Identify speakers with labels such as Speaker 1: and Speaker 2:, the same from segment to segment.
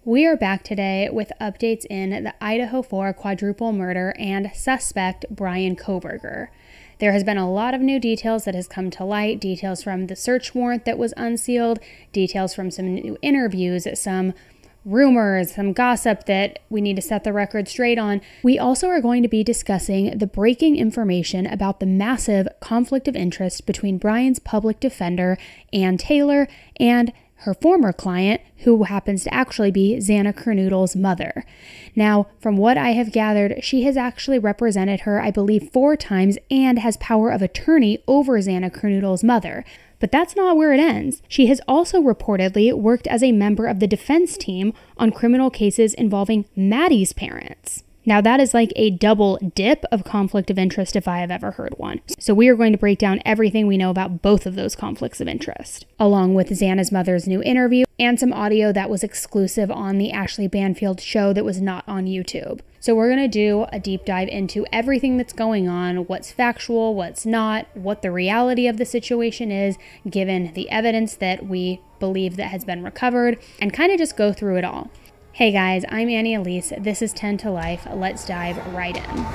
Speaker 1: We are back today with updates in the Idaho 4 quadruple murder and suspect Bryan Kohberger. There has been a lot of new details that has come to light, details from the search warrant that was unsealed, details from some new interviews, some rumors, some gossip that we need to set the record straight on. We also are going to be discussing the breaking information about the massive conflict of interest between Bryan's public defender, Ann Taylor, and her former client, who happens to actually be Xana Kernoodle's mother. Now, from what I have gathered, she has actually represented her, I believe, 4 times and has power of attorney over Xana Kernoodle's mother. But that's not where it ends. She has also reportedly worked as a member of the defense team on criminal cases involving Maddie's parents. Now that is like a double dip of conflict of interest if I have ever heard one. So we are going to break down everything we know about both of those conflicts of interest, along with Xana's mother's new interview and some audio that was exclusive on the Ashley Banfield show that was not on YouTube. So we're going to do a deep dive into everything that's going on, what's factual, what's not, what the reality of the situation is, given the evidence that we believe that has been recovered, and kind of just go through it all. Hey guys, I'm Elise. This is 10 to Life. Let's dive right in.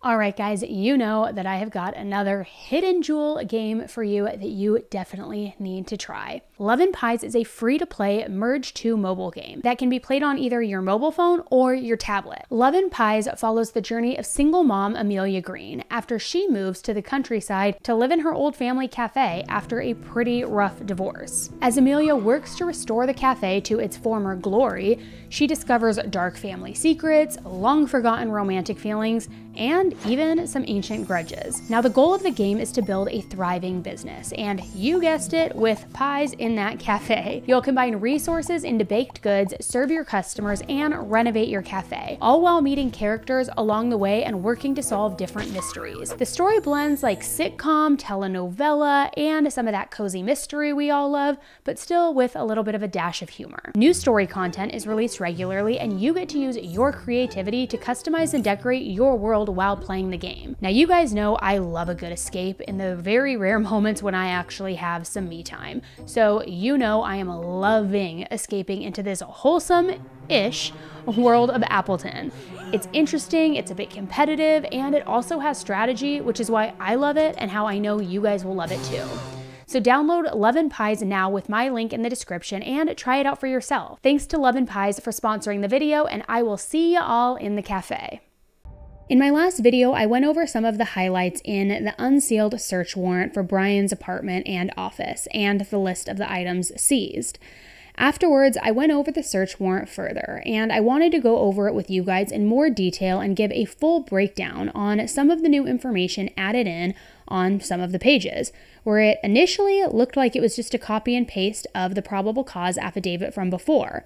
Speaker 1: Alright guys, you know that I have got another hidden jewel game for you that you definitely need to try. Love and Pies is a free-to-play Merge 2 mobile game that can be played on either your mobile phone or your tablet. Love and Pies follows the journey of single mom Amelia Green after she moves to the countryside to live in her old family cafe after a pretty rough divorce. As Amelia works to restore the cafe to its former glory, she discovers dark family secrets, long-forgotten romantic feelings, and even some ancient grudges. Now the goal of the game is to build a thriving business, and you guessed it, with pies in that cafe. You'll combine resources into baked goods, serve your customers, and renovate your cafe, all while meeting characters along the way and working to solve different mysteries. The story blends like sitcom, telenovela, and some of that cozy mystery we all love, but still with a little bit of a dash of humor. New story content is released regularly, and you get to use your creativity to customize and decorate your world while playing the game. Now you guys know I love a good escape in the very rare moments when I actually have some me time. So you know I am loving escaping into this wholesome-ish world of Appleton. It's interesting, it's a bit competitive, and it also has strategy, which is why I love it and how I know you guys will love it too. So download Love and Pies now with my link in the description and try it out for yourself. Thanks to Love and Pies for sponsoring the video, and I will see you all in the cafe. In my last video, I went over some of the highlights in the unsealed search warrant for Bryan's apartment and office, and the list of the items seized. Afterwards, I went over the search warrant further, and I wanted to go over it with you guys in more detail and give a full breakdown on some of the new information added in on some of the pages, where it initially looked like it was just a copy and paste of the probable cause affidavit from before.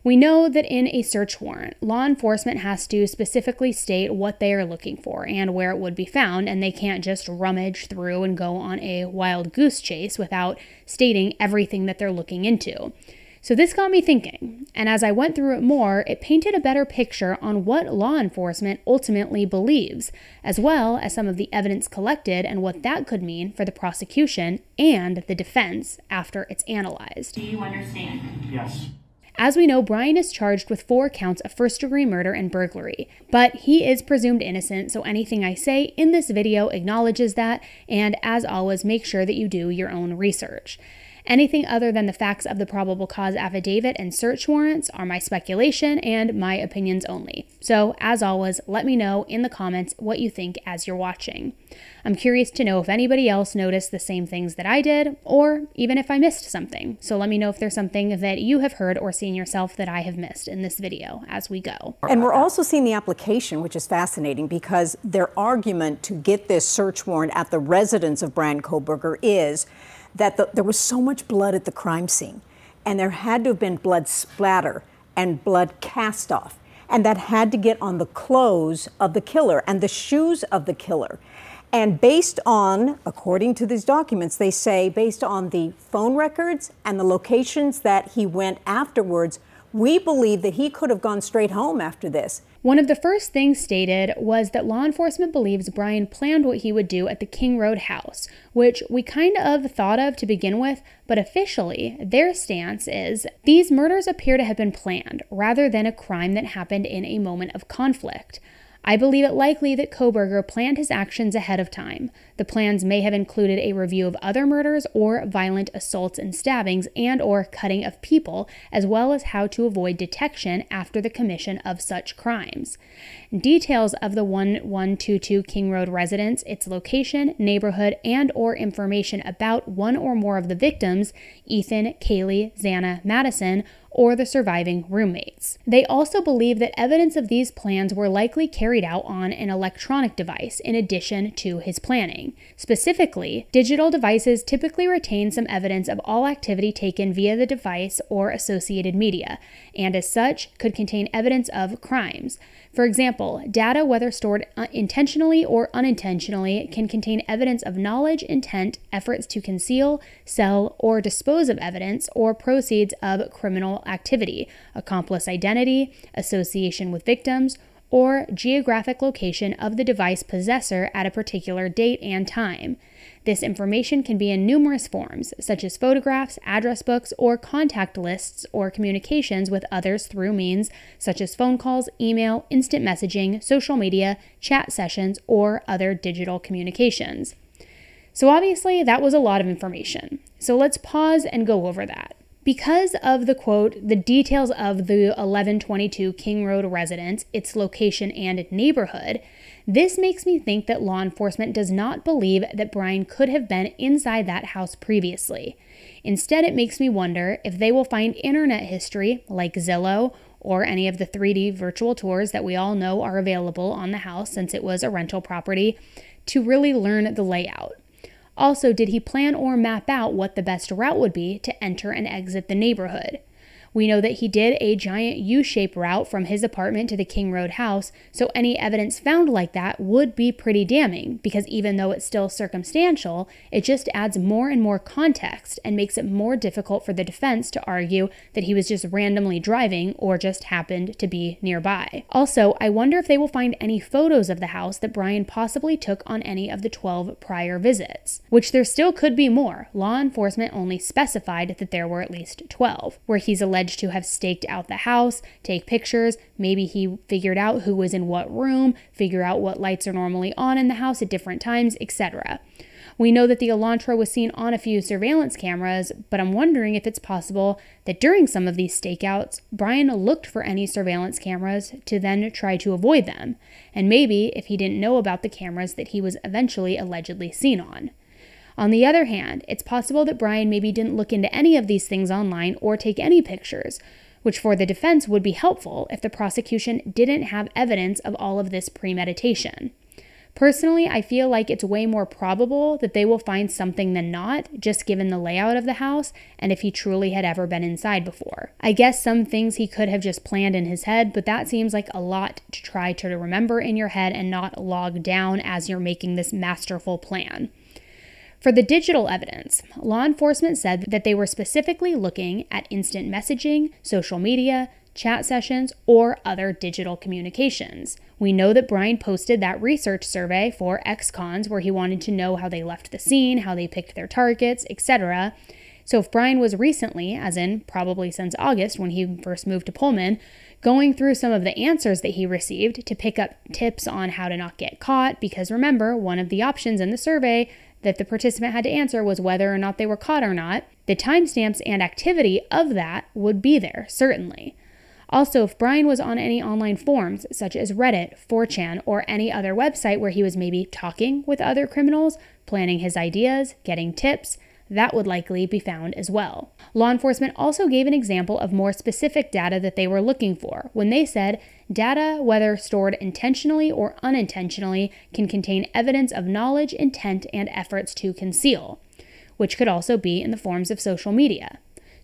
Speaker 1: We know that in a search warrant, law enforcement has to specifically state what they are looking for and where it would be found, and they can't just rummage through and go on a wild goose chase without stating everything that they're looking into. So this got me thinking, and as I went through it more, it painted a better picture on what law enforcement ultimately believes, as well as some of the evidence collected and what that could mean for the prosecution and the defense after it's analyzed.
Speaker 2: Do you understand?
Speaker 3: Yes.
Speaker 1: As we know, Bryan is charged with 4 counts of first-degree murder and burglary, but he is presumed innocent, so anything I say in this video acknowledges that, and as always, make sure that you do your own research. Anything other than the facts of the probable cause affidavit and search warrants are my speculation and my opinions only. So, as always, let me know in the comments what you think as you're watching. I'm curious to know if anybody else noticed the same things that I did, or even if I missed something. So let me know if there's something that you have heard or seen yourself that I have missed in this video as we go.
Speaker 4: And we're also seeing the application, which is fascinating because their argument to get this search warrant at the residence of Bryan Kohberger is that there was so much blood at the crime scene, and there had to have been blood splatter and blood cast off. and that had to get on the clothes of the killer and the shoes of the killer. And based on, according to these documents, they say based on the phone records and the locations that he went afterwards, we believe that he could have gone straight home after this.
Speaker 1: One of the first things stated was that law enforcement believes Bryan planned what he would do at the King Road house, which we kind of thought of to begin with, but officially, their stance is these murders appear to have been planned rather than a crime that happened in a moment of conflict. I believe it likely that Kohberger planned his actions ahead of time. The plans may have included a review of other murders or violent assaults and stabbings and/or cutting of people, as well as how to avoid detection after the commission of such crimes. Details of the 1122 King Road residence, its location, neighborhood, and/or information about one or more of the victims, Ethan, Kaylee, Xana, Madison, or the surviving roommates. They also believe that evidence of these plans were likely carried out on an electronic device in addition to his planning. Specifically, digital devices typically retain some evidence of all activity taken via the device or associated media, and as such, could contain evidence of crimes. For example, data, whether stored intentionally or unintentionally, can contain evidence of knowledge, intent, efforts to conceal, sell, or dispose of evidence or proceeds of criminal activity, accomplice identity, association with victims, or geographic location of the device possessor at a particular date and time. This information can be in numerous forms, such as photographs, address books, or contact lists or communications with others through means such as phone calls, email, instant messaging, social media, chat sessions, or other digital communications. So obviously that was a lot of information. So let's pause and go over that. Because of the quote, the details of the 1122 King Road residence, its location and neighborhood, this makes me think that law enforcement does not believe that Bryan could have been inside that house previously. Instead, it makes me wonder if they will find internet history like Zillow or any of the 3D virtual tours that we all know are available on the house since it was a rental property to really learn the layout. Also, did he plan or map out what the best route would be to enter and exit the neighborhood? We know that he did a giant U-shaped route from his apartment to the King Road house, so any evidence found like that would be pretty damning, because even though it's still circumstantial, it just adds more and more context and makes it more difficult for the defense to argue that he was just randomly driving or just happened to be nearby. Also, I wonder if they will find any photos of the house that Bryan possibly took on any of the 12 prior visits, which there still could be more. Law enforcement only specified that there were at least 12, where he's alleged to have staked out the house, take pictures, maybe he figured out who was in what room, figure out what lights are normally on in the house at different times, etc. We know that the Elantra was seen on a few surveillance cameras, but I'm wondering if it's possible that during some of these stakeouts, Bryan looked for any surveillance cameras to then try to avoid them, and maybe if he didn't know about the cameras that he was eventually allegedly seen on. On the other hand, it's possible that Bryan maybe didn't look into any of these things online or take any pictures, which for the defense would be helpful if the prosecution didn't have evidence of all of this premeditation. Personally, I feel like it's way more probable that they will find something than not, just given the layout of the house and if he truly had ever been inside before. I guess some things he could have just planned in his head, but that seems like a lot to try to remember in your head and not log down as you're making this masterful plan. For the digital evidence, law enforcement said that they were specifically looking at instant messaging, social media, chat sessions, or other digital communications. We know that Bryan posted that research survey for ex-cons where he wanted to know how they left the scene, how they picked their targets, etc. So if Bryan was recently, as in probably since August when he first moved to Pullman, going through some of the answers that he received to pick up tips on how to not get caught, because remember, one of the options in the survey that the participant had to answer was whether or not they were caught or not, the timestamps and activity of that would be there, certainly. Also, if Bryan was on any online forums, such as Reddit, 4chan, or any other website where he was maybe talking with other criminals, planning his ideas, getting tips, that would likely be found as well. Law enforcement also gave an example of more specific data that they were looking for when they said data, whether stored intentionally or unintentionally, can contain evidence of knowledge, intent, and efforts to conceal, which could also be in the forms of social media.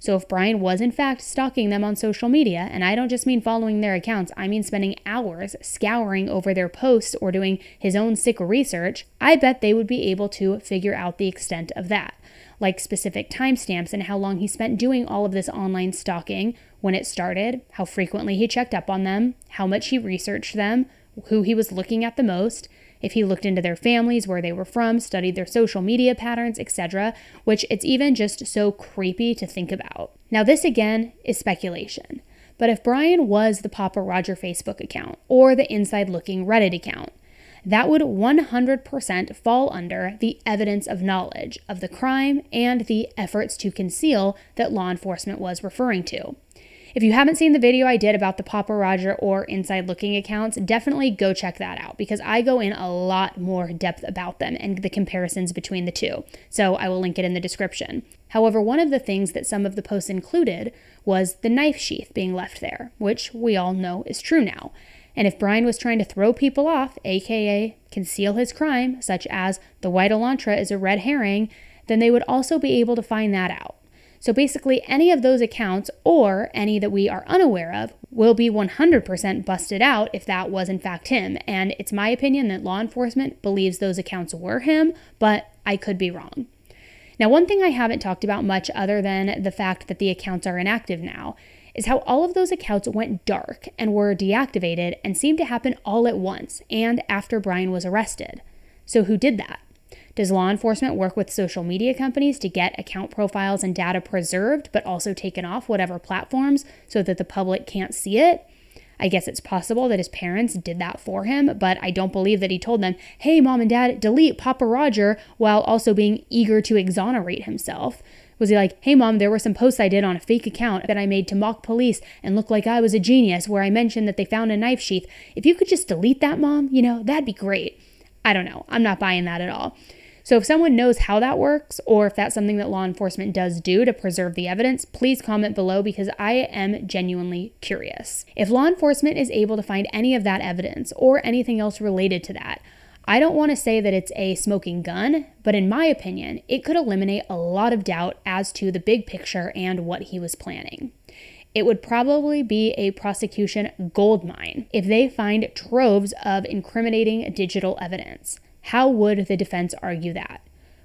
Speaker 1: So if Bryan was in fact stalking them on social media, and I don't just mean following their accounts, I mean spending hours scouring over their posts or doing his own sick research, I bet they would be able to figure out the extent of that, like specific timestamps and how long he spent doing all of this online stalking, when it started, how frequently he checked up on them, how much he researched them, who he was looking at the most, if he looked into their families, where they were from, studied their social media patterns, etc., which it's even just so creepy to think about. Now, this again is speculation, but if Bryan was the Papa Roger Facebook account or the Inside Looking Reddit account, that would 100% fall under the evidence of knowledge of the crime and the efforts to conceal that law enforcement was referring to. If you haven't seen the video I did about the Papa Roger or Inside Looking accounts, definitely go check that out because I go in a lot more depth about them and the comparisons between the two. So I will link it in the description. However, one of the things that some of the posts included was the knife sheath being left there, which we all know is true now. And if Bryan was trying to throw people off, aka conceal his crime, such as the white Elantra is a red herring, then they would also be able to find that out. So basically, any of those accounts, or any that we are unaware of, will be 100% busted out if that was in fact him. And it's my opinion that law enforcement believes those accounts were him, but I could be wrong. Now, one thing I haven't talked about much other than the fact that the accounts are inactive now is how all of those accounts went dark and were deactivated and seemed to happen all at once and after Bryan was arrested. So who did that? Does law enforcement work with social media companies to get account profiles and data preserved, but also taken off whatever platforms so that the public can't see it? I guess it's possible that his parents did that for him, but I don't believe that he told them, hey, mom and dad, delete Papa Roger, while also being eager to exonerate himself. Was he like, hey, mom, there were some posts I did on a fake account that I made to mock police and look like I was a genius, where I mentioned that they found a knife sheath. If you could just delete that, mom, that'd be great. I don't know. I'm not buying that at all. So if someone knows how that works, or if that's something that law enforcement does do to preserve the evidence, please comment below because I am genuinely curious. If law enforcement is able to find any of that evidence or anything else related to that, I don't want to say that it's a smoking gun, but in my opinion, it could eliminate a lot of doubt as to the big picture and what he was planning. It would probably be a prosecution goldmine if they find troves of incriminating digital evidence. How would the defense argue that?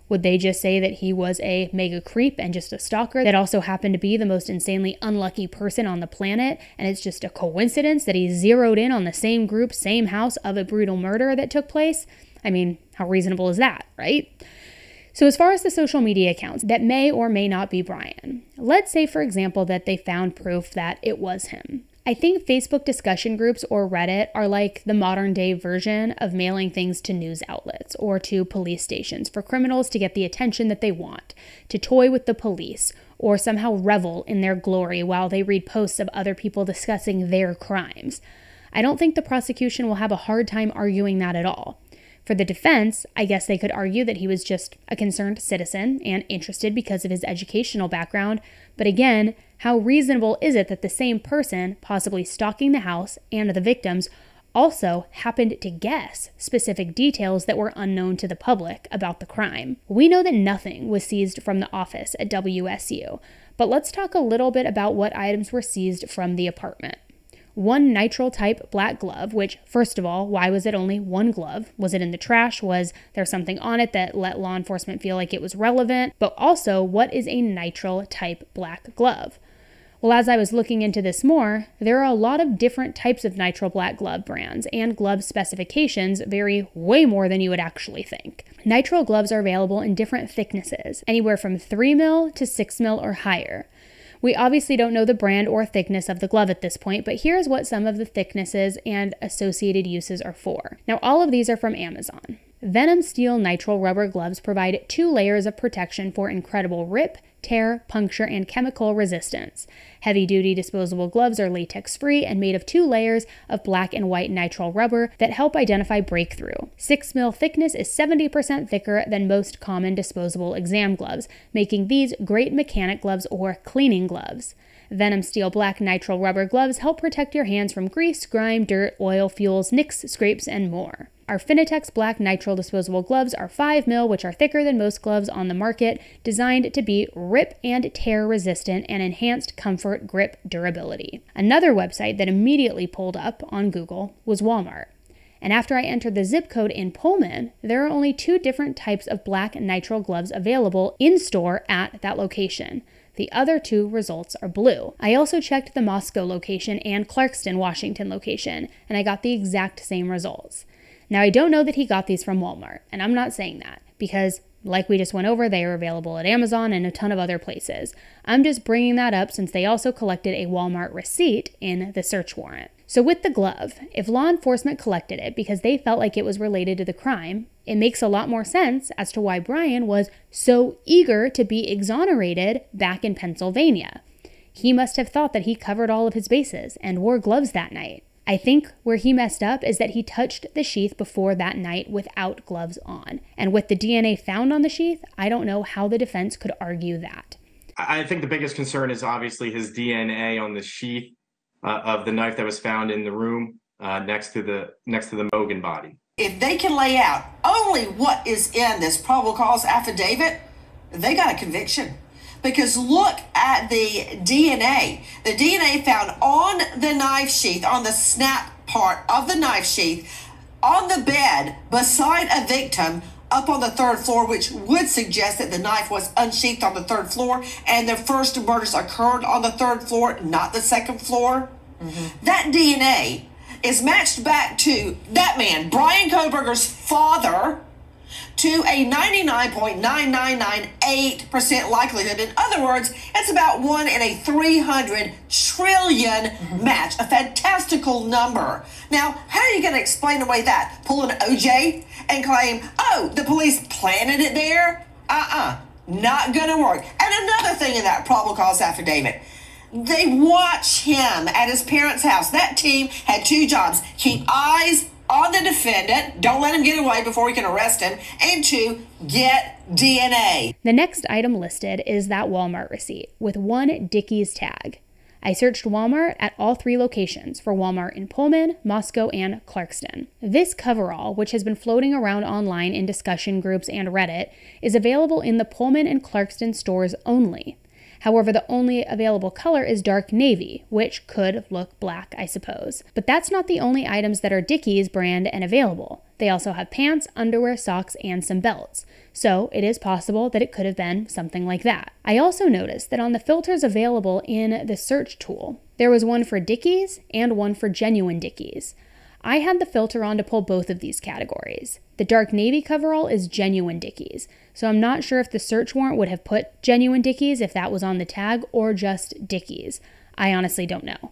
Speaker 1: Would they just say that he was a mega creep and just a stalker that also happened to be the most insanely unlucky person on the planet, and it's just a coincidence that he zeroed in on the same group, same house of a brutal murder that took place? I mean, how reasonable is that, right? So as far as the social media accounts that may or may not be Bryan, let's say, for example, that they found proof that it was him. I think Facebook discussion groups or Reddit are like the modern day version of mailing things to news outlets or to police stations for criminals to get the attention that they want, to toy with the police, or somehow revel in their glory while they read posts of other people discussing their crimes. I don't think the prosecution will have a hard time arguing that at all. For the defense, I guess they could argue that he was just a concerned citizen and interested because of his educational background, but again, how reasonable is it that the same person, possibly stalking the house and the victims, also happened to guess specific details that were unknown to the public about the crime? We know that nothing was seized from the office at WSU, but let's talk a little bit about what items were seized from the apartment. One nitrile type black glove, which, first of all, why was it only one glove? Was it in the trash? Was there something on it that let law enforcement feel like it was relevant? But also, what is a nitrile type black glove? Well, as I was looking into this more, there are a lot of different types of nitrile black glove brands, and glove specifications vary way more than you would actually think. Nitrile gloves are available in different thicknesses, anywhere from 3 mil to 6 mil or higher. We obviously don't know the brand or thickness of the glove at this point, but here's what some of the thicknesses and associated uses are for. Now, all of these are from Amazon. Venom Steel nitrile rubber gloves provide 2 layers of protection for incredible rip, tear, puncture, and chemical resistance. Heavy-duty disposable gloves are latex-free and made of 2 layers of black and white nitrile rubber that help identify breakthrough. 6 mil thickness is 70% thicker than most common disposable exam gloves, making these great mechanic gloves or cleaning gloves. Venom Steel black nitrile rubber gloves help protect your hands from grease, grime, dirt, oil, fuels, nicks, scrapes, and more. Our Finitex black nitrile disposable gloves are 5 mil, which are thicker than most gloves on the market, designed to be rip and tear resistant and enhanced comfort grip durability. Another website that immediately pulled up on Google was Walmart. And after I entered the zip code in Pullman, there are only 2 different types of black nitrile gloves available in store at that location. The other 2 results are blue. I also checked the Moscow location and Clarkston, Washington location, and I got the exact same results. Now, I don't know that he got these from Walmart, and I'm not saying that because, like we just went over, they are available at Amazon and a ton of other places. I'm just bringing that up since they also collected a Walmart receipt in the search warrant. So with the glove, if law enforcement collected it because they felt like it was related to the crime, it makes a lot more sense as to why Bryan was so eager to be exonerated back in Pennsylvania. He must have thought that he covered all of his bases and wore gloves that night. I think where he messed up is that he touched the sheath before that night without gloves on. And with the DNA found on the sheath, I don't know how the defense could argue that.
Speaker 2: I think the biggest concern is obviously his DNA on the sheath of the knife that was found in the room next to the Mogan body.
Speaker 3: If they can lay out only what is in this probable cause affidavit, they got a conviction. Because look at the DNA. The DNA found on the knife sheath, on the snap part of the knife sheath, on the bed beside a victim up on the 3rd floor, which would suggest that the knife was unsheathed on the 3rd floor and the first murders occurred on the 3rd floor, not the 2nd floor. That DNA is matched back to that man, Bryan Kohberger's father, to a 99.9998% likelihood. In other words, it's about 1 in a 300 trillion match, a fantastical number. Now, how are you going to explain away that? Pull an OJ and claim, oh, the police planted it there? Not going to work. And another thing in that probable cause affidavit, they watch him at his parents' house. That team had 2 jobs: keep eyes on the defendant, don't let him get away before we can arrest him, and 2, get DNA.
Speaker 1: The next item listed is that Walmart receipt with 1 Dickies tag. I searched Walmart at all 3 locations for Walmart in Pullman, Moscow, and Clarkston. This coverall, which has been floating around online in discussion groups and Reddit, is available in the Pullman and Clarkston stores only. However, the only available color is dark navy, which could look black, I suppose. But that's not the only items that are Dickies brand and available. They also have pants, underwear, socks, and some belts. So it is possible that it could have been something like that. I also noticed that on the filters available in the search tool, there was one for Dickies and one for genuine Dickies. I had the filter on to pull both of these categories. The dark navy coverall is genuine Dickies, so I'm not sure if the search warrant would have put genuine Dickies if that was on the tag or just Dickies. I honestly don't know.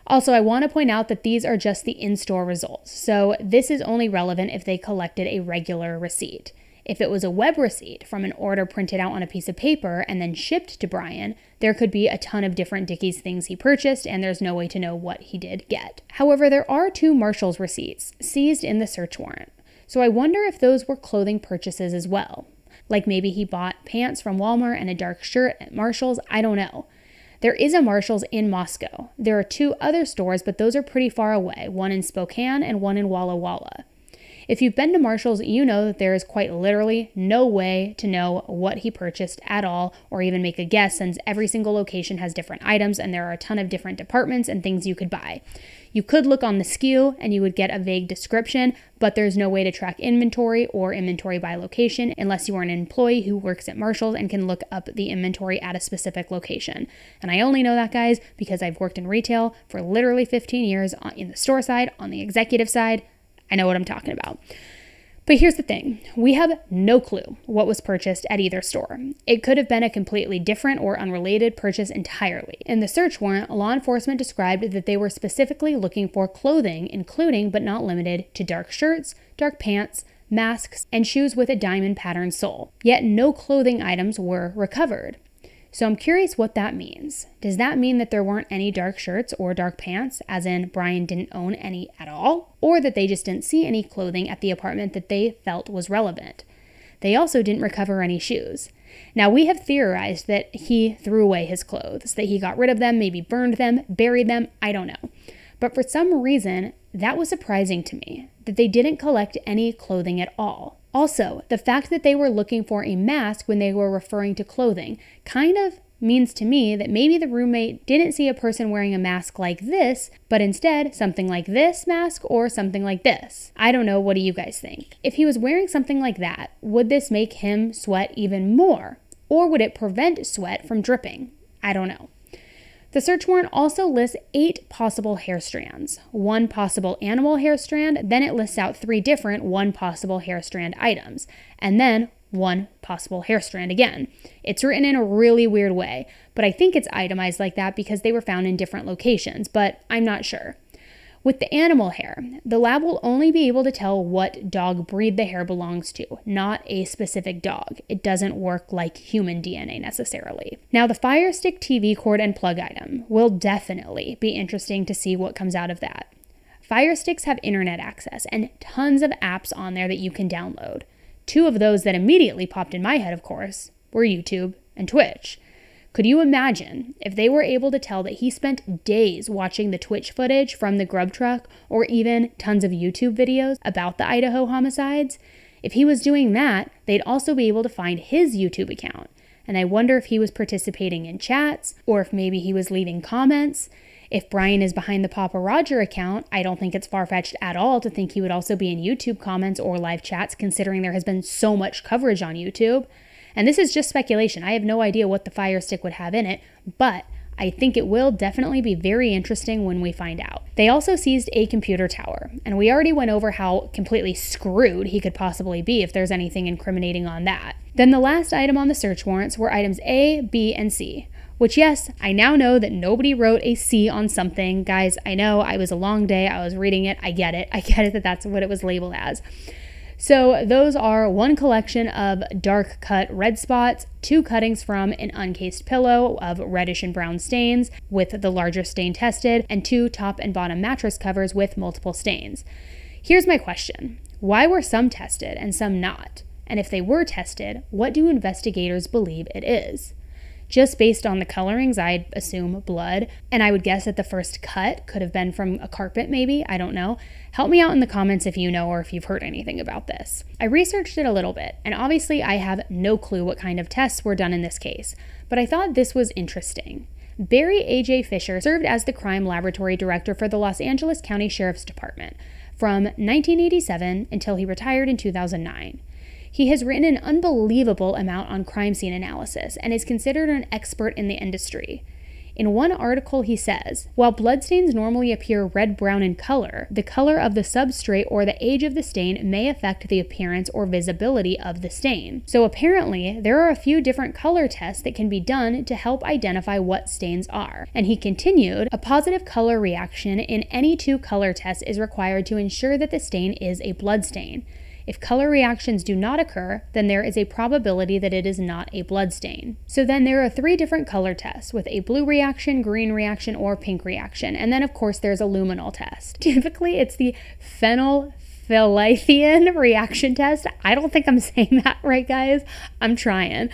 Speaker 1: Also, I want to point out that these are just the in-store results, so this is only relevant if they collected a regular receipt. If it was a web receipt from an order printed out on a piece of paper and then shipped to Bryan, there could be a ton of different Dickies things he purchased, and there's no way to know what he did get. However, there are 2 Marshall's receipts seized in the search warrant, so I wonder if those were clothing purchases as well. Like maybe he bought pants from Walmart and a dark shirt at Marshall's, I don't know. There is a Marshall's in Moscow. There are 2 other stores, but those are pretty far away, one in Spokane and one in Walla Walla. If you've been to Marshall's, you know that there is quite literally no way to know what he purchased at all or even make a guess, since every single location has different items and there are a ton of different departments and things you could buy. You could look on the SKU and you would get a vague description, but there's no way to track inventory or inventory by location unless you are an employee who works at Marshall's and can look up the inventory at a specific location. And I only know that, guys, because I've worked in retail for literally 15 years in the store side, on the executive side. I know what I'm talking about. But here's the thing. We have no clue what was purchased at either store. It could have been a completely different or unrelated purchase entirely. In the search warrant, law enforcement described that they were specifically looking for clothing, including but not limited to dark shirts, dark pants, masks, and shoes with a diamond pattern sole. Yet no clothing items were recovered. So I'm curious what that means. Does that mean that there weren't any dark shirts or dark pants, as in Bryan didn't own any at all? Or that they just didn't see any clothing at the apartment that they felt was relevant? They also didn't recover any shoes. Now, we have theorized that he threw away his clothes, that he got rid of them, maybe burned them, buried them, I don't know. But for some reason, that was surprising to me, that they didn't collect any clothing at all. Also, the fact that they were looking for a mask when they were referring to clothing kind of means to me that maybe the roommate didn't see a person wearing a mask like this, but instead something like this mask or something like this. I don't know, what do you guys think? If he was wearing something like that, would this make him sweat even more? Or would it prevent sweat from dripping? I don't know. The search warrant also lists 8 possible hair strands, 1 possible animal hair strand, then it lists out 3 different 1 possible hair strand items, and then 1 possible hair strand again. It's written in a really weird way, but I think it's itemized like that because they were found in different locations, but I'm not sure. With the animal hair, the lab will only be able to tell what dog breed the hair belongs to, not a specific dog. It doesn't work like human DNA necessarily. Now, the Fire Stick TV cord and plug item will definitely be interesting to see what comes out of that. Fire Sticks have internet access and tons of apps on there that you can download. 2 of those that immediately popped in my head, of course, were YouTube and Twitch. Could you imagine if they were able to tell that he spent days watching the Twitch footage from the grub truck or even tons of YouTube videos about the Idaho homicides? If he was doing that, they'd also be able to find his YouTube account. And I wonder if he was participating in chats or if maybe he was leaving comments. If Bryan is behind the Papa Roger account, I don't think it's far-fetched at all to think he would also be in YouTube comments or live chats, considering there has been so much coverage on YouTube. And this is just speculation. I have no idea what the Fire Stick would have in it, but I think it will definitely be very interesting when we find out. They also seized a computer tower, and we already went over how completely screwed he could possibly be if there's anything incriminating on that. Then the last item on the search warrants were items A, B, and C. Which, yes, I now know that nobody wrote a C on something. Guys, I know, I was a long day, I was reading it, I get it that that's what it was labeled as. So those are 1 collection of dark cut red spots, 2 cuttings from an uncased pillow of reddish and brown stains with the larger stain tested, and 2 top and bottom mattress covers with multiple stains. Here's my question. Why were some tested and some not? And if they were tested, what do investigators believe it is? Just based on the colorings, I'd assume blood, and I would guess that the first cut could have been from a carpet maybe, I don't know. Help me out in the comments if you know or if you've heard anything about this. I researched it a little bit, and obviously I have no clue what kind of tests were done in this case, but I thought this was interesting. Barry A.J. Fisher served as the crime laboratory director for the Los Angeles County Sheriff's Department from 1987 until he retired in 2009. He has written an unbelievable amount on crime scene analysis and is considered an expert in the industry. In one article, he says, while bloodstains normally appear red-brown in color, the color of the substrate or the age of the stain may affect the appearance or visibility of the stain. So apparently, there are a few different color tests that can be done to help identify what stains are. And he continued, a positive color reaction in any 2 color tests is required to ensure that the stain is a blood stain. If color reactions do not occur, then there is a probability that it is not a blood stain. So then there are 3 different color tests with a blue reaction, green reaction, or pink reaction. And then of course there's a luminol test. Typically it's the phenolphthalein reaction test. I don't think I'm saying that right, guys. I'm trying.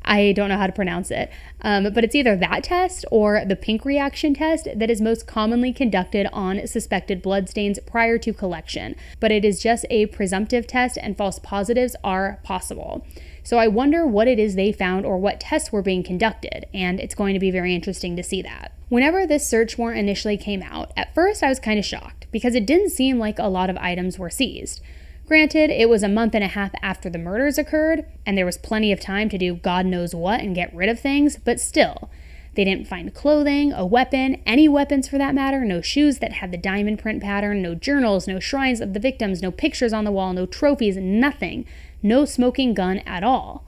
Speaker 1: I don't know how to pronounce it, but it's either that test or the pink reaction test that is most commonly conducted on suspected bloodstains prior to collection, but it is just a presumptive test and false positives are possible. So I wonder what it is they found or what tests were being conducted, and it's going to be very interesting to see that. Whenever this search warrant initially came out, at first I was kind of shocked because it didn't seem like a lot of items were seized. Granted, it was a month and a half after the murders occurred, and there was plenty of time to do God knows what and get rid of things, but still, they didn't find clothing, a weapon, any weapons for that matter, no shoes that had the diamond print pattern, no journals, no shrines of the victims, no pictures on the wall, no trophies, nothing, no smoking gun at all.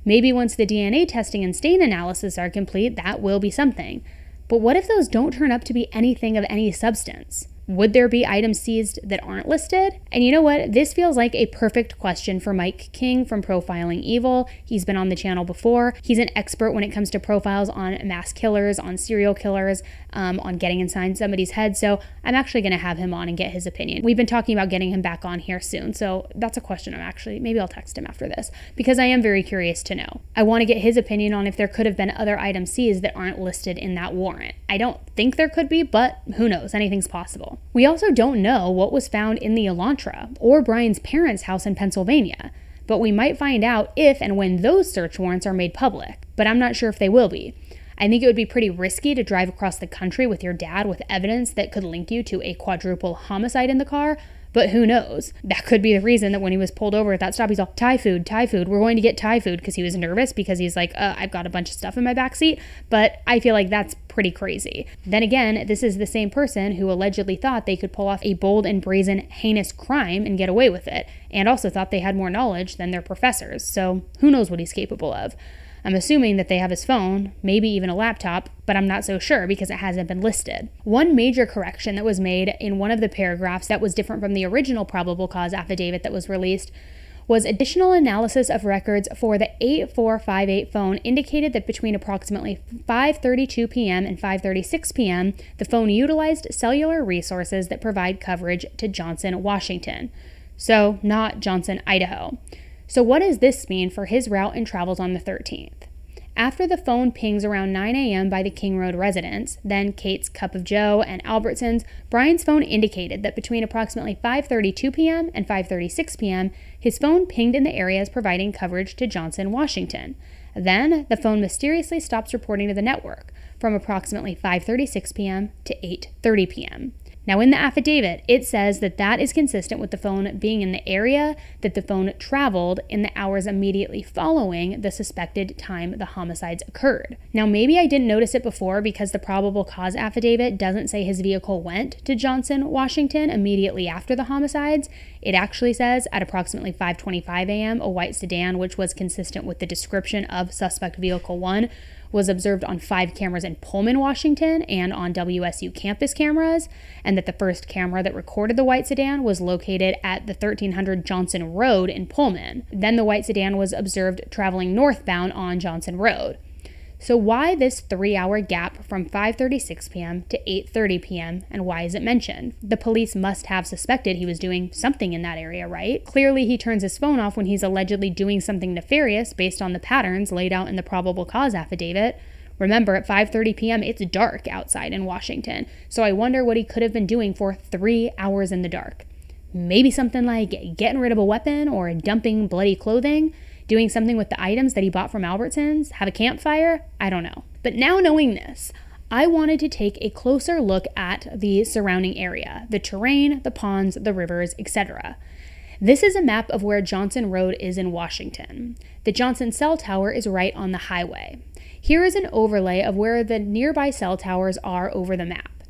Speaker 1: Maybe once the DNA testing and stain analysis are complete, that will be something. But what if those don't turn up to be anything of any substance? Would there be items seized that aren't listed? And you know what? This feels like a perfect question for Mike King from Profiling Evil. He's been on the channel before. He's an expert when it comes to profiles on mass killers, on serial killers. on getting inside somebody's head. So I'm actually going to have him on and get his opinion. We've been talking about getting him back on here soon. So that's a question maybe I'll text him after this, because I am very curious to know. I want to get his opinion on if there could have been other items seized that aren't listed in that warrant. I don't think there could be, but who knows? Anything's possible. We also don't know what was found in the Elantra or Bryan's parents' house in Pennsylvania, but we might find out if and when those search warrants are made public, but I'm not sure if they will be. I think it would be pretty risky to drive across the country with your dad with evidence that could link you to a quadruple homicide in the car, but who knows? That could be the reason that when he was pulled over at that stop, he's all, Thai food, we're going to get Thai food, because he was nervous because he's like, I've got a bunch of stuff in my backseat, but I feel like that's pretty crazy. Then again, this is the same person who allegedly thought they could pull off a bold and brazen, heinous crime and get away with it, and also thought they had more knowledge than their professors, so who knows what he's capable of. I'm assuming that they have his phone, maybe even a laptop, but I'm not so sure because it hasn't been listed. One major correction that was made in one of the paragraphs that was different from the original probable cause affidavit that was released was additional analysis of records for the 8458 phone indicated that between approximately 5:32 p.m. and 5:36 p.m., the phone utilized cellular resources that provide coverage to Johnson, Washington. So, not Johnson, Idaho. So what does this mean for his route and travels on the 13th? After the phone pings around 9 a.m. by the King Road residence, then Kate's Cup of Joe and Albertsons, Bryan's phone indicated that between approximately 5:32 p.m. and 5:36 p.m., his phone pinged in the areas providing coverage to Johnson, Washington. Then, the phone mysteriously stops reporting to the network from approximately 5:36 p.m. to 8:30 p.m. Now, in the affidavit, it says that that is consistent with the phone being in the area that the phone traveled in the hours immediately following the suspected time the homicides occurred. Now, maybe I didn't notice it before because the probable cause affidavit doesn't say his vehicle went to Johnson, Washington immediately after the homicides. It actually says at approximately 5:25 a.m., a white sedan, which was consistent with the description of suspect vehicle 1, was observed on 5 cameras in Pullman, Washington, and on WSU campus cameras, and that the first camera that recorded the white sedan was located at the 1300 Johnson Road in Pullman. Then the white sedan was observed traveling northbound on Johnson Road. So why this 3-hour gap from 5:36 p.m. to 8:30 p.m., and why is it mentioned? The police must have suspected he was doing something in that area, right? Clearly he turns his phone off when he's allegedly doing something nefarious based on the patterns laid out in the probable cause affidavit. Remember, at 5:30 p.m., it's dark outside in Washington, so I wonder what he could have been doing for 3 hours in the dark. Maybe something like getting rid of a weapon or dumping bloody clothing? Doing something with the items that he bought from Albertsons? Have a campfire? I don't know. But now knowing this, I wanted to take a closer look at the surrounding area, the terrain, the ponds, the rivers, etc. This is a map of where Johnson Road is in Washington. The Johnson cell tower is right on the highway. Here is an overlay of where the nearby cell towers are over the map.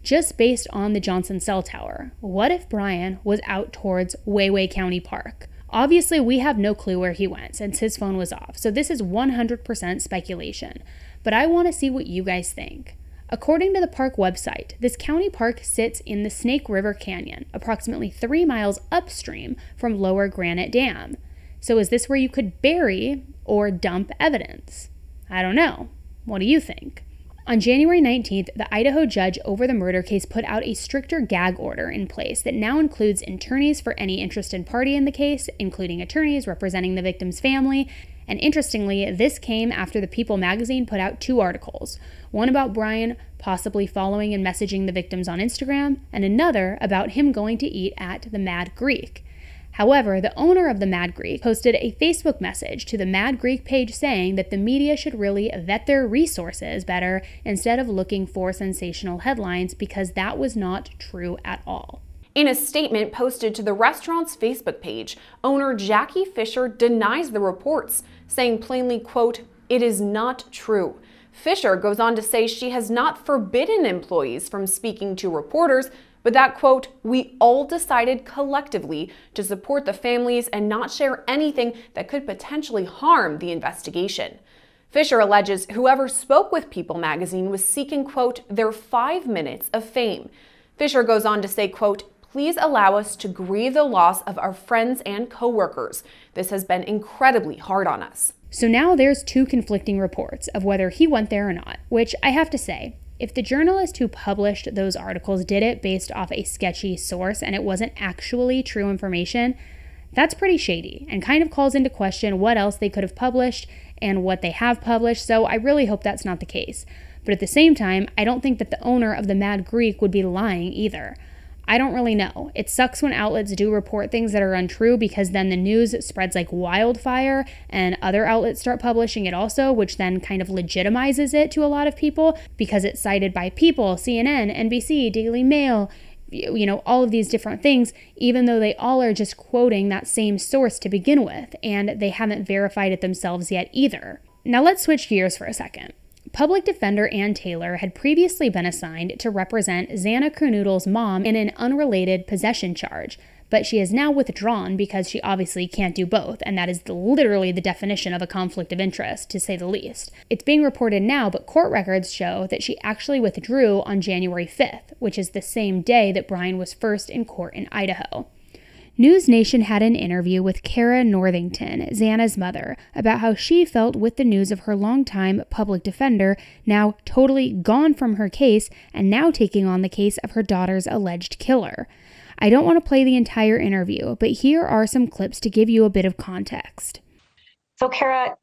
Speaker 1: Just based on the Johnson cell tower, what if Bryan was out towards Wayway County Park? Obviously, we have no clue where he went since his phone was off, so this is 100% speculation. But I want to see what you guys think. According to the park website, this county park sits in the Snake River Canyon, approximately 3 miles upstream from Lower Granite Dam. So is this where you could bury or dump evidence? I don't know. What do you think? On January 19th, the Idaho judge over the murder case put out a stricter gag order in place that now includes attorneys for any interested party in the case, including attorneys representing the victim's family. And interestingly, this came after the People magazine put out 2 articles, one about Bryan possibly following and messaging the victims on Instagram, and another about him going to eat at the Mad Greek. However, the owner of the Mad Greek posted a Facebook message to the Mad Greek page saying that the media should really vet their resources better instead of looking for sensational headlines, because that was not true at all.
Speaker 5: In a statement posted to the restaurant's Facebook page, owner Jackie Fisher denies the reports, saying plainly, quote, "It is not true." Fisher goes on to say she has not forbidden employees from speaking to reporters, but that, quote, "We all decided collectively to support the families and not share anything that could potentially harm the investigation." Fisher alleges whoever spoke with People magazine was seeking, quote, "their 5 minutes of fame." Fisher goes on to say, quote, "Please allow us to grieve the loss of our friends and coworkers. This has been incredibly hard on us."
Speaker 1: So now there's 2 conflicting reports of whether he went there or not, which I have to say, If the journalist who published those articles did it based off a sketchy source and it wasn't actually true information, that's pretty shady and kind of calls into question what else they could have published and what they have published, so I really hope that's not the case. But at the same time, I don't think that the owner of the Mad Greek would be lying either. I don't really know. It sucks when outlets do report things that are untrue because then the news spreads like wildfire and other outlets start publishing it also, which then kind of legitimizes it to a lot of people because it's cited by People, CNN, NBC, Daily Mail, all of these different things, even though they all are just quoting that same source to begin with, and they haven't verified it themselves yet either. Now let's switch gears for a second. Public defender Ann Taylor had previously been assigned to represent Xana Kernodle's mom in an unrelated possession charge, but she has now withdrawn because she obviously can't do both, and that is literally the definition of a conflict of interest, to say the least. It's being reported now, but court records show that she actually withdrew on January 5th, which is the same day that Bryan was first in court in Idaho. News Nation had an interview with Kara Northington, Xana's mother, about how she felt with the news of her longtime public defender now totally gone from her case and now taking on the case of her daughter's alleged killer. I don't want to play the entire interview, but here are some clips to give you a bit of context.
Speaker 6: So, Kara,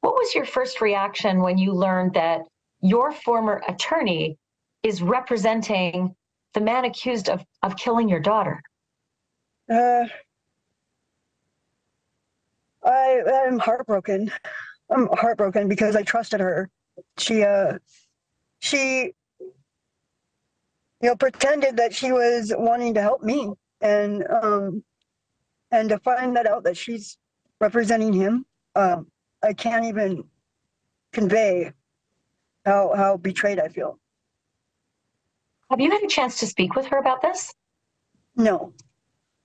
Speaker 6: what was your first reaction when you learned that your former attorney is representing the man accused of killing your daughter?
Speaker 7: I'm heartbroken. I'm heartbroken because I trusted her. She pretended that she was wanting to help me, and to find that out that she's representing him, I can't even convey how betrayed I feel.
Speaker 6: Have you had a chance to speak with her about this?
Speaker 7: No,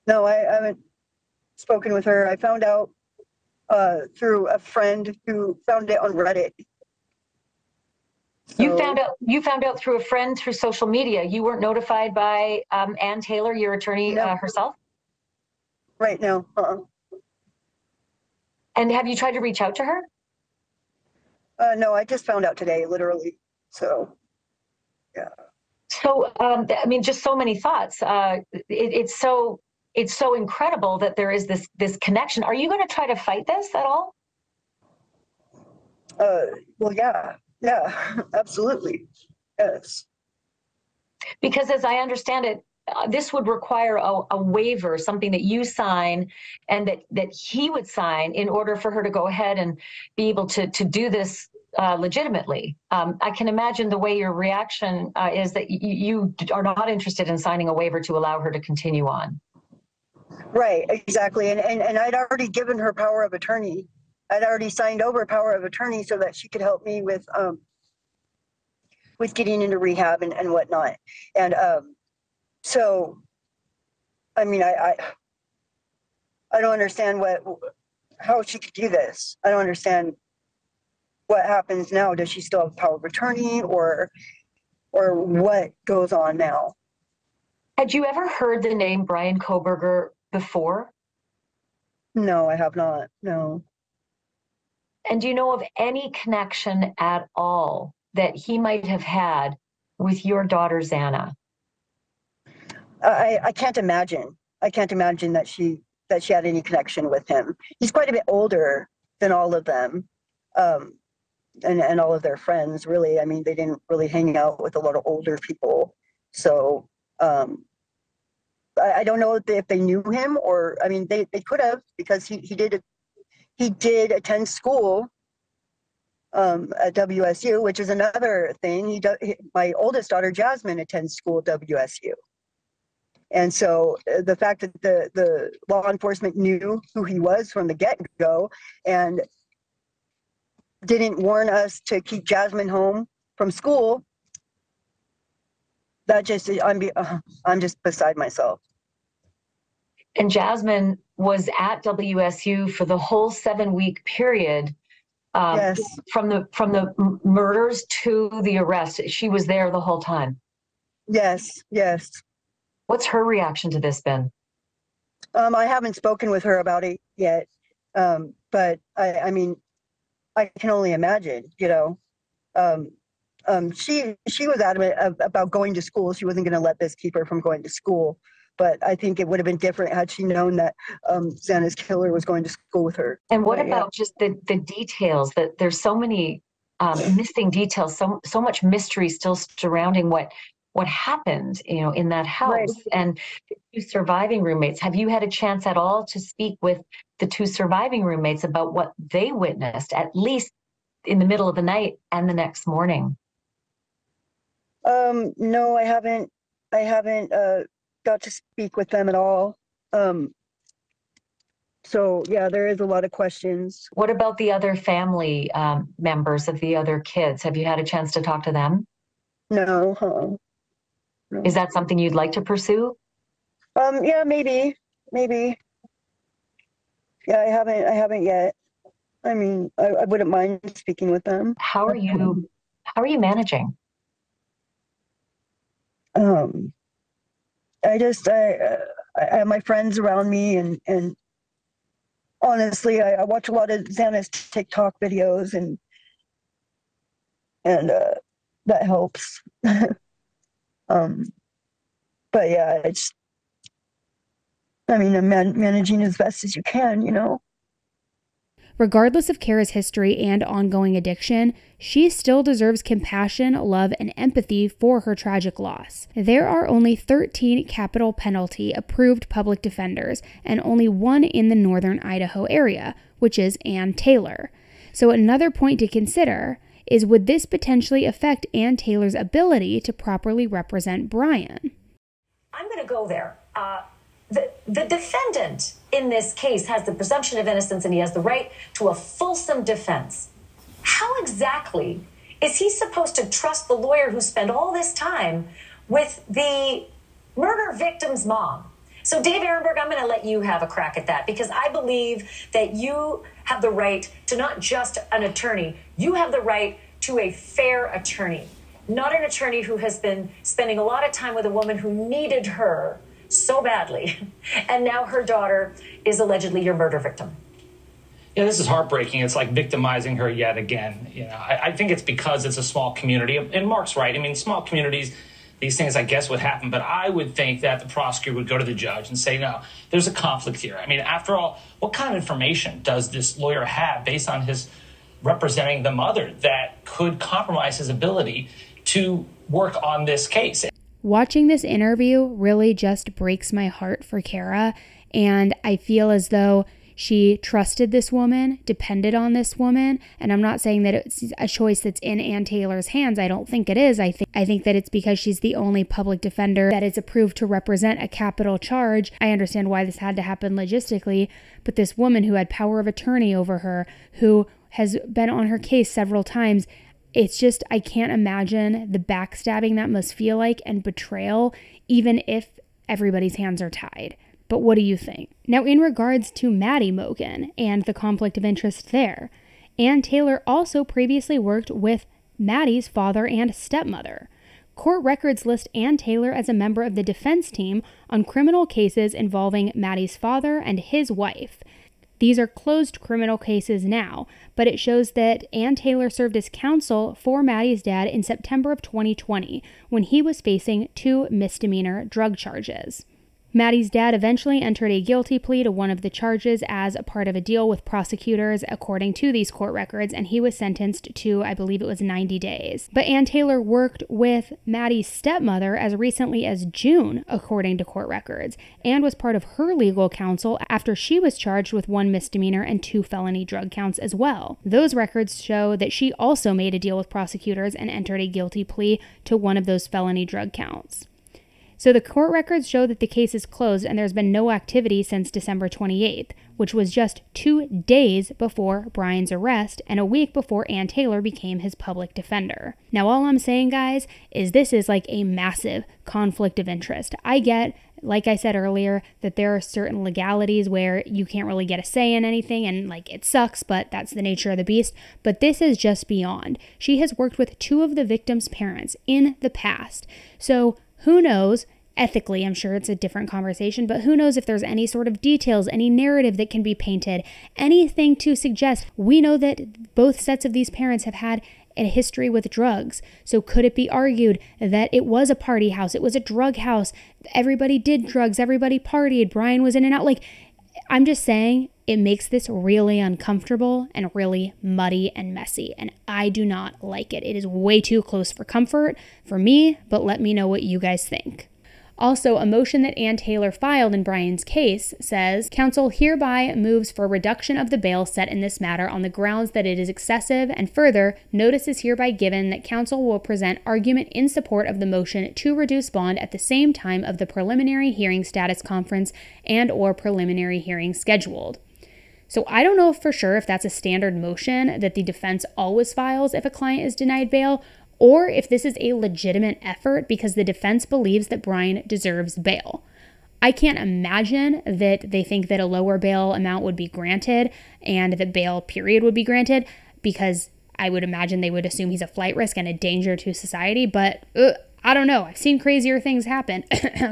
Speaker 7: I haven't spoken with her. I found out through a friend who found it on Reddit. So,
Speaker 6: you found out through a friend through social media. You weren't notified by Ann Taylor, your attorney, herself?
Speaker 7: Right now.
Speaker 6: And have you tried to reach out to her?
Speaker 7: No, I just found out today, literally. So, yeah.
Speaker 6: So, just so many thoughts. It's so incredible that there is this connection. Are you going to try to fight this at all?
Speaker 7: Well, yeah, absolutely. Yes.
Speaker 6: Because as I understand it, this would require a waiver, something that you sign and that he would sign in order for her to go ahead and be able to do this legitimately. I can imagine the way your reaction is that you are not interested in signing a waiver to allow her to continue on.
Speaker 7: Right, exactly. And I'd already given her power of attorney. I'd already signed over power of attorney so that she could help me with getting into rehab and whatnot. And so, I mean, I don't understand how she could do this. I don't understand what happens now. Does she still have power of attorney, or what goes on now?
Speaker 6: Had you ever heard the name Bryan Kohberger before?
Speaker 7: No, I have not. No.
Speaker 6: And do you know of any connection at all that he might have had with your daughter, Xana?
Speaker 7: I can't imagine. I can't imagine that she had any connection with him. He's quite a bit older than all of them, and all of their friends, really. I mean, they didn't really hang out with a lot of older people. So I don't know if they knew him, or, I mean, they could have, because he did attend school at WSU, which is another thing. My oldest daughter, Jasmine, attends school at WSU. And so the fact that the law enforcement knew who he was from the get-go and didn't warn us to keep Jasmine home from school, that just, I'm just beside myself.
Speaker 6: And Jasmine was at WSU for the whole 7-week period.
Speaker 7: Yes.
Speaker 6: From the murders to the arrest. She was there the whole time.
Speaker 7: Yes.
Speaker 6: What's her reaction to this been?
Speaker 7: I haven't spoken with her about it yet, but I mean, I can only imagine, She was adamant about going to school. She wasn't going to let this keep her from going to school. But I think it would have been different had she known that Xana's killer was going to school with her.
Speaker 6: And what about just the details? That there's so many missing details, so much mystery still surrounding what happened, in that house.
Speaker 7: Right.
Speaker 6: And the two surviving roommates. Have you had a chance at all to speak with the two surviving roommates about what they witnessed, at least in the middle of the night and the next morning?
Speaker 7: No, I haven't got to speak with them at all. So yeah, there is a lot of questions.
Speaker 6: What about the other family members of the other kids? Have you had a chance to talk to them?
Speaker 7: No. No.
Speaker 6: Is that something you'd like to pursue?
Speaker 7: Yeah, maybe. Yeah, I haven't yet. I mean, I wouldn't mind speaking with them.
Speaker 6: How are you managing?
Speaker 7: I have my friends around me, and honestly, I watch a lot of Xana's TikTok videos, and that helps. But yeah, I'm managing as best as you can,
Speaker 1: Regardless of Kara's history and ongoing addiction, she still deserves compassion, love, and empathy for her tragic loss. There are only 13 capital penalty approved public defenders and only one in the northern Idaho area, which is Ann Taylor. So another point to consider is, would this potentially affect Ann Taylor's ability to properly represent Bryan?
Speaker 8: I'm going to go there. The defendant in this case has the presumption of innocence, and he has the right to a fulsome defense. How exactly is he supposed to trust the lawyer who spent all this time with the murder victim's mom? So Dave Ehrenberg, I'm going to let you have a crack at that, because I believe that you have the right to not just an attorney, you have the right to a fair attorney, not an attorney who has been spending a lot of time with a woman who needed her so badly, and now her daughter is allegedly your murder victim.
Speaker 9: Yeah, this is heartbreaking. It's like victimizing her yet again. I think it's because it's a small community. And Mark's right. I mean, small communities, these things, I guess, would happen. But I would think that the prosecutor would go to the judge and say, no, there's a conflict here. I mean, after all, what kind of information does this lawyer have based on his representing the mother that could compromise his ability to work on this case?
Speaker 1: Watching this interview really just breaks my heart for Kara, and I feel as though she trusted this woman, depended on this woman, and I'm not saying that it's a choice that's in Ann Taylor's hands. I don't think it is. I think that it's because she's the only public defender that is approved to represent a capital charge. I understand why this had to happen logistically, but this woman who had power of attorney over her, who has been on her case several times, it's just, I can't imagine the backstabbing that must feel like and betrayal, even if everybody's hands are tied. But what do you think? Now, in regards to Maddie Mogen and the conflict of interest there, Ann Taylor also previously worked with Maddie's father and stepmother. Court records list Ann Taylor as a member of the defense team on criminal cases involving Maddie's father and his wife. These are closed criminal cases now, but it shows that Ann Taylor served as counsel for Maddie's dad in September of 2020 when he was facing 2 misdemeanor drug charges. Maddie's dad eventually entered a guilty plea to one of the charges as a part of a deal with prosecutors, according to these court records, and he was sentenced to, I believe it was 90 days. But Ann Taylor worked with Maddie's stepmother as recently as June, according to court records, and was part of her legal counsel after she was charged with 1 misdemeanor and 2 felony drug counts as well. Those records show that she also made a deal with prosecutors and entered a guilty plea to one of those felony drug counts. So the court records show that the case is closed and there's been no activity since December 28th, which was just 2 days before Bryan's arrest and a week before Ann Taylor became his public defender. Now, all I'm saying, guys, is this is like a massive conflict of interest. I get, like I said earlier, that there are certain legalities where you can't really get a say in anything and like it sucks, but that's the nature of the beast. But this is just beyond. She has worked with 2 of the victims' parents in the past. So who knows? Ethically, I'm sure it's a different conversation, but who knows if there's any sort of details, any narrative that can be painted, anything to suggest. We know that both sets of these parents have had a history with drugs. So could it be argued that it was a party house? It was a drug house. Everybody did drugs. Everybody partied. Bryan was in and out. Like, I'm just saying, it makes this really uncomfortable and really muddy and messy, and I do not like it. It is way too close for comfort for me, but let me know what you guys think. Also, a motion that Ann Taylor filed in Bryan's case says, counsel hereby moves for reduction of the bail set in this matter on the grounds that it is excessive, and further, notice is hereby given that counsel will present argument in support of the motion to reduce bond at the same time of the preliminary hearing status conference and or preliminary hearing scheduled. So I don't know for sure if that's a standard motion that the defense always files if a client is denied bail, or if this is a legitimate effort because the defense believes that Bryan deserves bail. I can't imagine that they think that a lower bail amount would be granted and that bail period would be granted, because I would imagine they would assume he's a flight risk and a danger to society, but I don't know. I've seen crazier things happen.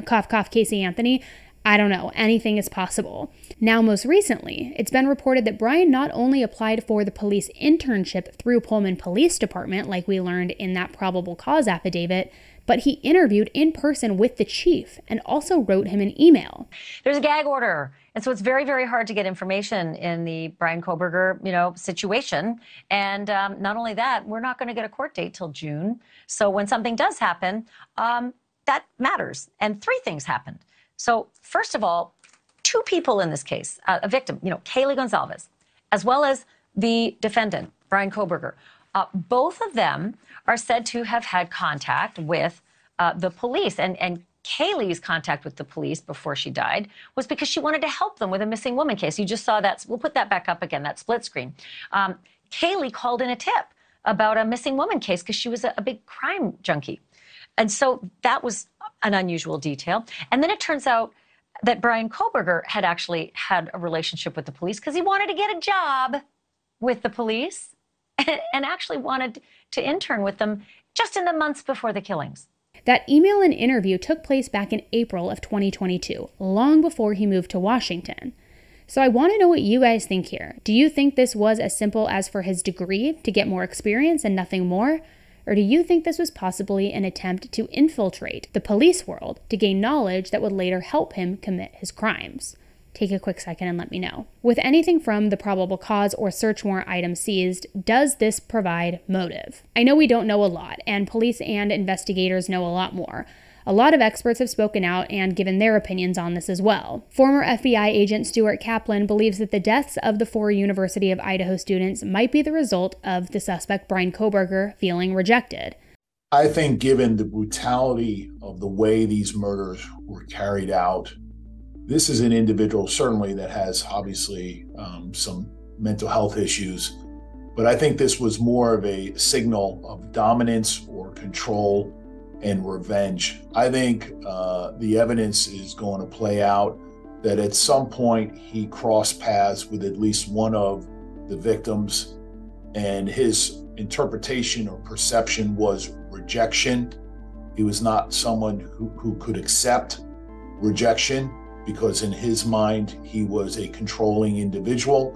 Speaker 1: Cough, cough, Casey Anthony. I don't know. Anything is possible. Now, most recently, it's been reported that Bryan not only applied for the police internship through Pullman Police Department, like we learned in that probable cause affidavit, but he interviewed in person with the chief and also wrote him an email.
Speaker 10: There's a gag order. And so it's very, very hard to get information in the Bryan Kohberger, situation. And not only that, we're not going to get a court date till June. So when something does happen, that matters. And 3 things happened. So first of all, 2 people in this case, a victim, Kaylee Gonzalez, as well as the defendant, Bryan Kohberger, both of them are said to have had contact with the police. And Kaylee's contact with the police before she died was because she wanted to help them with a missing woman case. You just saw that. We'll put that back up again, that split screen. Kaylee called in a tip about a missing woman case because she was a big crime junkie. And so that was an unusual detail. And then it turns out that Bryan Kohberger had actually had a relationship with the police because he wanted to get a job with the police and actually wanted to intern with them just in the months before the killings.
Speaker 1: That email and interview took place back in April of 2022, long before he moved to Washington. So I want to know what you guys think here. Do you think this was as simple as for his degree to get more experience and nothing more? Or do you think this was possibly an attempt to infiltrate the police world to gain knowledge that would later help him commit his crimes? Take a quick second and let me know. With anything from the probable cause or search warrant item seized, does this provide motive? I know we don't know a lot, and police and investigators know a lot more. A lot of experts have spoken out and given their opinions on this as well. Former FBI agent Stuart Kaplan believes that the deaths of the 4 University of Idaho students might be the result of the suspect Bryan Kohberger feeling rejected.
Speaker 11: I think given the brutality of the way these murders were carried out, this is an individual certainly that has obviously some mental health issues, but I think this was more of a signal of dominance or control and revenge. I think the evidence is going to play out that at some point he crossed paths with at least one of the victims, and his interpretation or perception was rejection. He was not someone who could accept rejection because in his mind he was a controlling individual.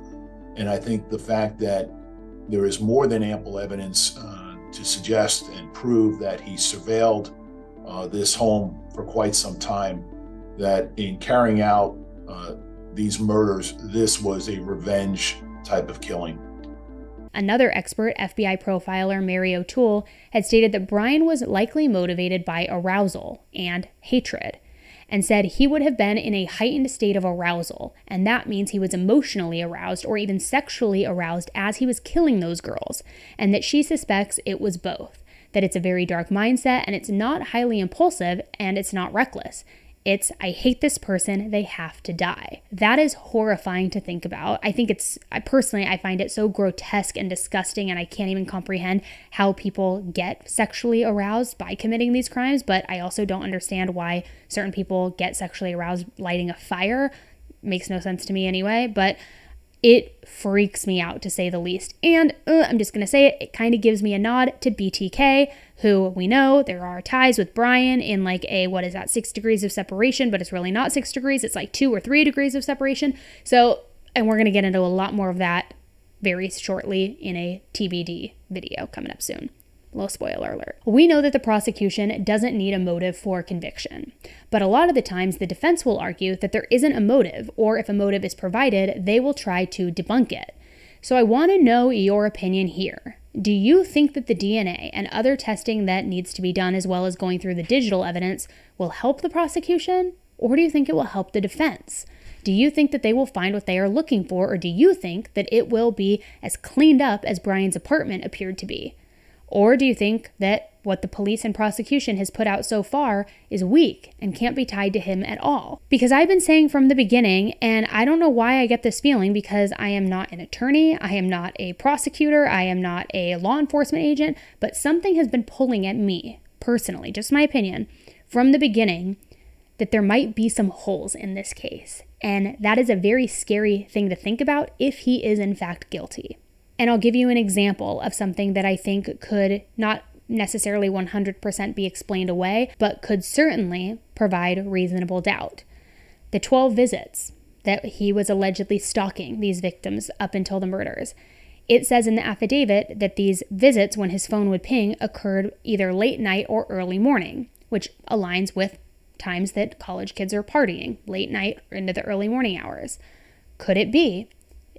Speaker 11: And I think the fact that there is more than ample evidence to suggest and prove that he surveilled this home for quite some time, that in carrying out these murders, this was a revenge type of killing.
Speaker 1: Another expert, FBI profiler Mary O'Toole, had stated that Bryan was likely motivated by arousal and hatred, and said he would have been in a heightened state of arousal, and that means he was emotionally aroused or even sexually aroused as he was killing those girls, and that she suspects it was both, that it's a very dark mindset and it's not highly impulsive and it's not reckless. It's, I hate this person, they have to die. That is horrifying to think about. I find it so grotesque and disgusting, and I can't even comprehend how people get sexually aroused by committing these crimes, but I also don't understand why certain people get sexually aroused lighting a fire. Makes no sense to me anyway, but it freaks me out to say the least. And I'm just going to say it kind of gives me a nod to BTK, who we know there are ties with Bryan in like 6 degrees of separation, but it's really not 6 degrees. It's like 2 or 3 degrees of separation. So, and we're going to get into a lot more of that very shortly in a TBD video coming up soon. Little spoiler alert. We know that the prosecution doesn't need a motive for conviction, but a lot of the times the defense will argue that there isn't a motive, or if a motive is provided, they will try to debunk it. So I want to know your opinion here. Do you think that the DNA and other testing that needs to be done, as well as going through the digital evidence, will help the prosecution, or do you think it will help the defense? Do you think that they will find what they are looking for, or do you think that it will be as cleaned up as Bryan's apartment appeared to be? Or do you think that what the police and prosecution has put out so far is weak and can't be tied to him at all? Because I've been saying from the beginning, and I don't know why I get this feeling, because I am not an attorney, I am not a prosecutor, I am not a law enforcement agent, but something has been pulling at me, personally, just my opinion, from the beginning, that there might be some holes in this case. And that is a very scary thing to think about if he is in fact guilty. And I'll give you an example of something that I think could not necessarily 100% be explained away, but could certainly provide reasonable doubt. The 12 visits that he was allegedly stalking these victims up until the murders. It says in the affidavit that these visits, when his phone would ping, occurred either late night or early morning, which aligns with times that college kids are partying, late night or into the early morning hours. Could it be?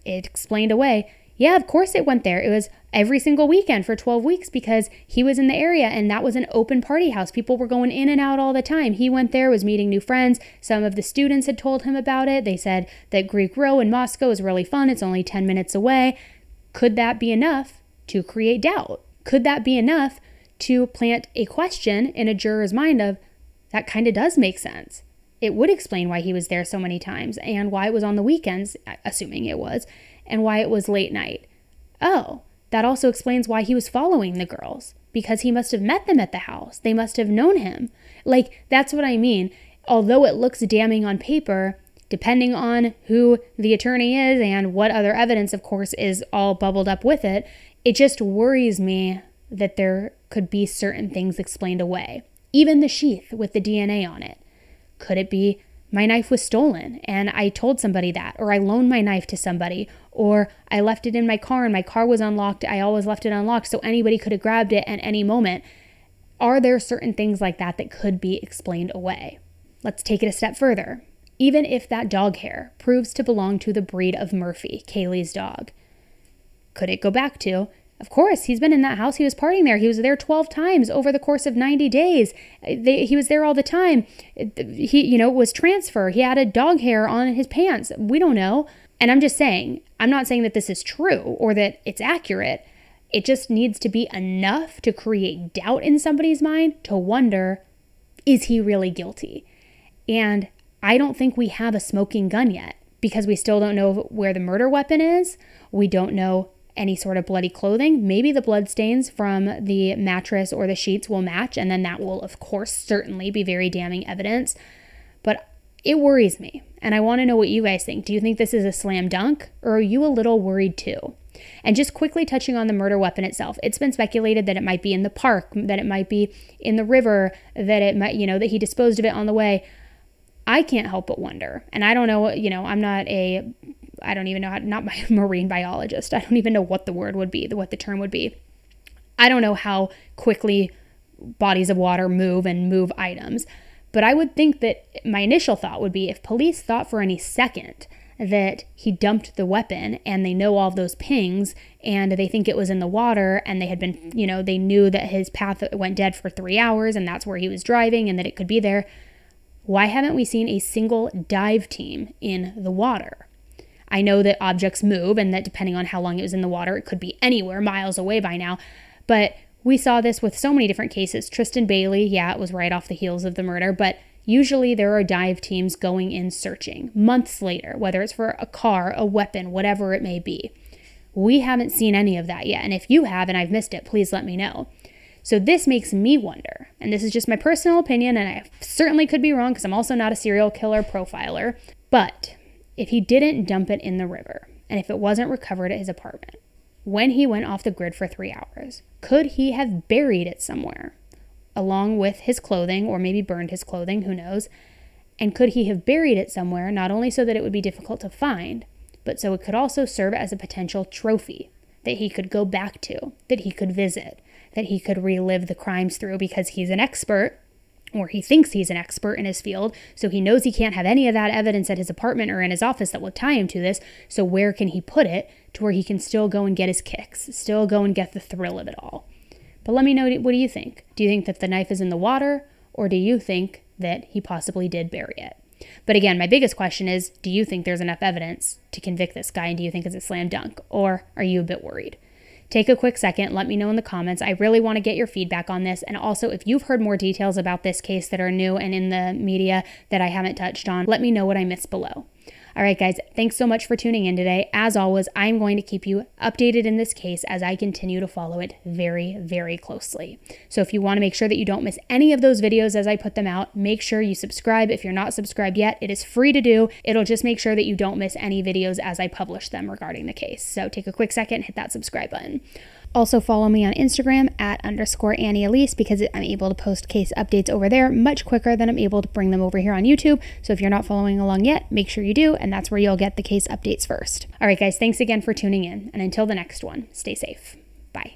Speaker 1: It explained away. Yeah, of course it went there. It was every single weekend for 12 weeks because he was in the area and that was an open party house. People were going in and out all the time. He went there, was meeting new friends. Some of the students had told him about it. They said that Greek Row in Moscow is really fun. It's only 10 minutes away. Could that be enough to create doubt? Could that be enough to plant a question in a juror's mind of, that kind of does make sense? It would explain why he was there so many times and why it was on the weekends, assuming it was, and why it was late night. Oh, that also explains why he was following the girls, because he must have met them at the house. They must have known him. Like, that's what I mean. Although it looks damning on paper, depending on who the attorney is and what other evidence, of course, is all bubbled up with it, it just worries me that there could be certain things explained away. Even the sheath with the DNA on it. Could it be my knife was stolen and I told somebody that, or I loaned my knife to somebody, or I left it in my car and my car was unlocked. I always left it unlocked so anybody could have grabbed it at any moment. Are there certain things like that that could be explained away? Let's take it a step further. Even if that dog hair proves to belong to the breed of Murphy, Kaylee's dog, could it go back to, of course, he's been in that house. He was partying there. He was there 12 times over the course of 90 days. He was there all the time. He, was transfer. He had a dog hair on his pants. We don't know. And I'm just saying, I'm not saying that this is true or that it's accurate. It just needs to be enough to create doubt in somebody's mind to wonder, is he really guilty? And I don't think we have a smoking gun yet because we still don't know where the murder weapon is. We don't know any sort of bloody clothing. Maybe the blood stains from the mattress or the sheets will match, and then that will, of course, certainly be very damning evidence. But it worries me, and I want to know what you guys think. Do you think this is a slam dunk, or are you a little worried too? And just quickly touching on the murder weapon itself, it's been speculated that it might be in the park, that it might be in the river, that it might, that he disposed of it on the way. I can't help but wonder, and I don't know, I'm not I don't even know not my marine biologist. I don't even know what the word would be, what the term would be. I don't know how quickly bodies of water move and move items. But I would think that my initial thought would be if police thought for any second that he dumped the weapon and they know all of those pings and they think it was in the water and they had been, they knew that his path went dead for 3 hours and that's where he was driving and that it could be there. Why haven't we seen a single dive team in the water? I know that objects move and that depending on how long it was in the water, it could be anywhere miles away by now. But we saw this with so many different cases. Tristan Bailey, it was right off the heels of the murder, but usually there are dive teams going in searching months later, whether it's for a car, a weapon, whatever it may be. We haven't seen any of that yet. And if you have and I've missed it, please let me know. So this makes me wonder, and this is just my personal opinion, and I certainly could be wrong because I'm also not a serial killer profiler, but if he didn't dump it in the river, and if it wasn't recovered at his apartment, when he went off the grid for 3 hours, could he have buried it somewhere, along with his clothing, or maybe burned his clothing, who knows? And could he have buried it somewhere, not only so that it would be difficult to find, but so it could also serve as a potential trophy that he could go back to, that he could visit, that he could relive the crimes through because he's an expert, or he thinks he's an expert in his field, so he knows he can't have any of that evidence at his apartment or in his office that will tie him to this, so where can he put it to where he can still go and get his kicks, still go and get the thrill of it all? But let me know, what do you think? Do you think that the knife is in the water, or do you think that he possibly did bury it? But again, my biggest question is, do you think there's enough evidence to convict this guy, and do you think it's a slam dunk, or are you a bit worried? Take a quick second, let me know in the comments. I really want to get your feedback on this. And also, if you've heard more details about this case that are new and in the media that I haven't touched on, let me know what I missed below. All right, guys, thanks so much for tuning in today. As always, I'm going to keep you updated in this case as I continue to follow it very, very closely. So if you want to make sure that you don't miss any of those videos as I put them out, make sure you subscribe. If you're not subscribed yet, it is free to do. It'll just make sure that you don't miss any videos as I publish them regarding the case. So take a quick second, hit that subscribe button. Also follow me on Instagram @_AnnieElise because I'm able to post case updates over there much quicker than I'm able to bring them over here on YouTube. So if you're not following along yet, make sure you do, and that's where you'll get the case updates first. All right, guys, thanks again for tuning in, and until the next one, stay safe. Bye.